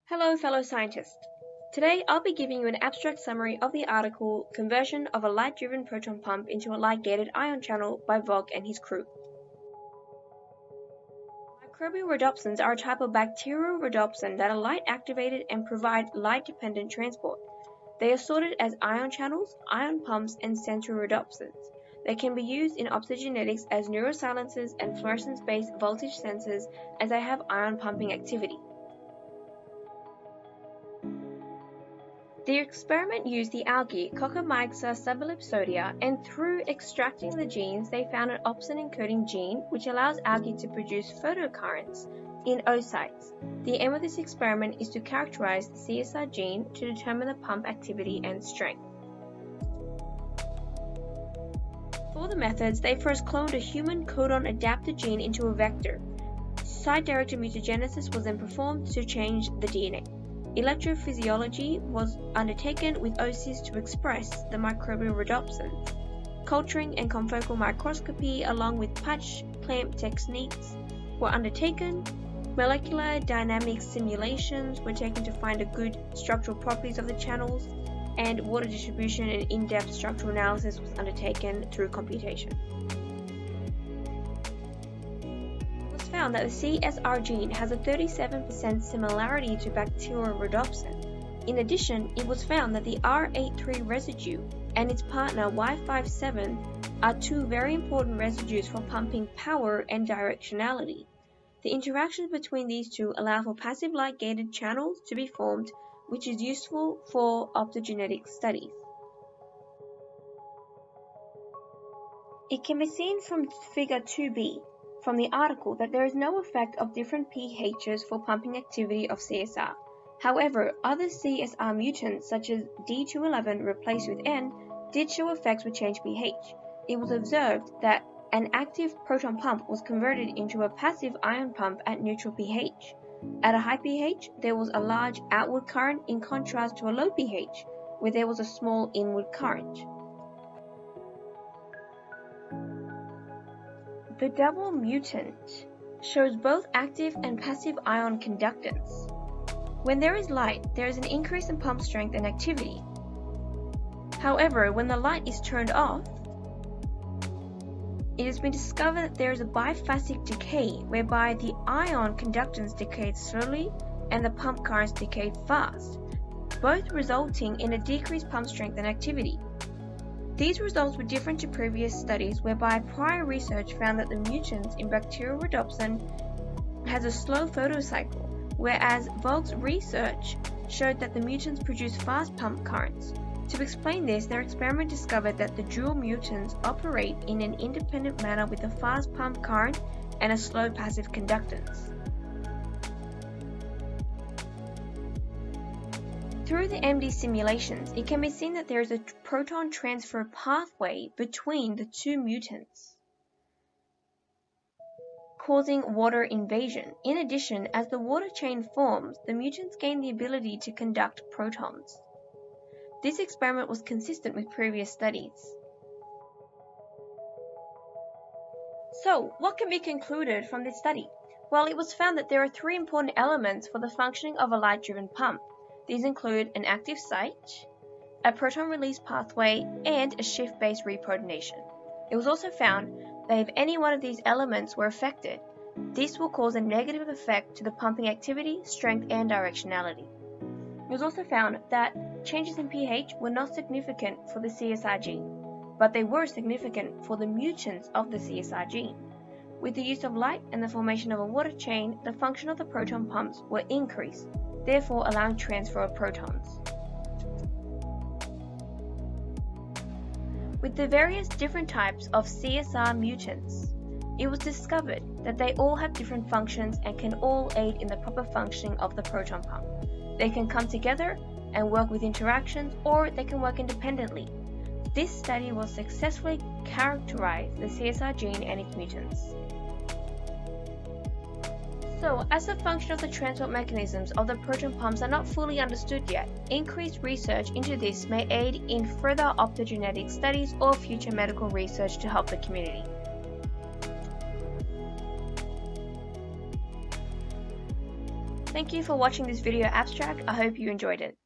Hello, fellow scientists. Today I'll be giving you an abstract summary of the article Conversion of a Light-Driven Proton Pump into a Light-Gated Ion Channel by Vogt and his crew. Microbial rhodopsins are a type of bacterial rhodopsin that are light-activated and provide light-dependent transport. They are sorted as ion channels, ion pumps, and central rhodopsins. They can be used in optogenetics as neurosilencers and fluorescence-based voltage sensors as they have ion pumping activity. The experiment used the algae Coccolmyxa subalipsodia, and through extracting the genes they found an opsin-encoding gene which allows algae to produce photocurrents in oocytes. The aim of this experiment is to characterize the CSR gene to determine the pump activity and strength. For the methods, they first cloned a human codon adapter gene into a vector. Site-directed mutagenesis was then performed to change the DNA. Electrophysiology was undertaken with oocysts to express the microbial rhodopsins. Culturing and confocal microscopy along with patch clamp techniques were undertaken. Molecular dynamics simulations were taken to find the good structural properties of the channels, and water distribution and in-depth structural analysis was undertaken through computation. Found that the CSR gene has a 37% similarity to bacterial rhodopsin. In addition, it was found that the R83 residue and its partner Y57 are two very important residues for pumping power and directionality. The interactions between these two allow for passive light-gated channels to be formed, which is useful for optogenetic studies. It can be seen from figure 2b from the article that there is no effect of different pHs for pumping activity of CSR. However, other CSR mutants such as D211 replaced with N did show effects with changed pH. It was observed that an active proton pump was converted into a passive ion pump at neutral pH. At a high pH, there was a large outward current in contrast to a low pH, where there was a small inward current. The double mutant shows both active and passive ion conductance. When there is light, there is an increase in pump strength and activity. However, when the light is turned off, it has been discovered that there is a biphasic decay whereby the ion conductance decayed slowly and the pump currents decayed fast, both resulting in a decreased pump strength and activity. These results were different to previous studies whereby prior research found that the mutants in bacterial rhodopsin has a slow photocycle, whereas Vogt's research showed that the mutants produce fast pump currents. To explain this, their experiment discovered that the dual mutants operate in an independent manner with a fast pump current and a slow passive conductance. Through the MD simulations, it can be seen that there is a proton transfer pathway between the two mutants, causing water invasion. In addition, as the water chain forms, the mutants gain the ability to conduct protons. This experiment was consistent with previous studies. So, what can be concluded from this study? Well, it was found that there are three important elements for the functioning of a light-driven pump. These include an active site, a proton release pathway, and a shift-based reprotonation. It was also found that if any one of these elements were affected, this will cause a negative effect to the pumping activity, strength, and directionality. It was also found that changes in pH were not significant for the CSR gene, but they were significant for the mutants of the CSR gene. With the use of light and the formation of a water chain, the function of the proton pumps were increased, therefore allowing transfer of protons. With the various different types of CSR mutants, it was discovered that they all have different functions and can all aid in the proper functioning of the proton pump. They can come together and work with interactions, or they can work independently. This study will successfully characterize the CSR gene and its mutants. So, as the function of the transport mechanisms of the proton pumps are not fully understood yet, increased research into this may aid in further optogenetic studies or future medical research to help the community. Thank you for watching this video abstract. I hope you enjoyed it.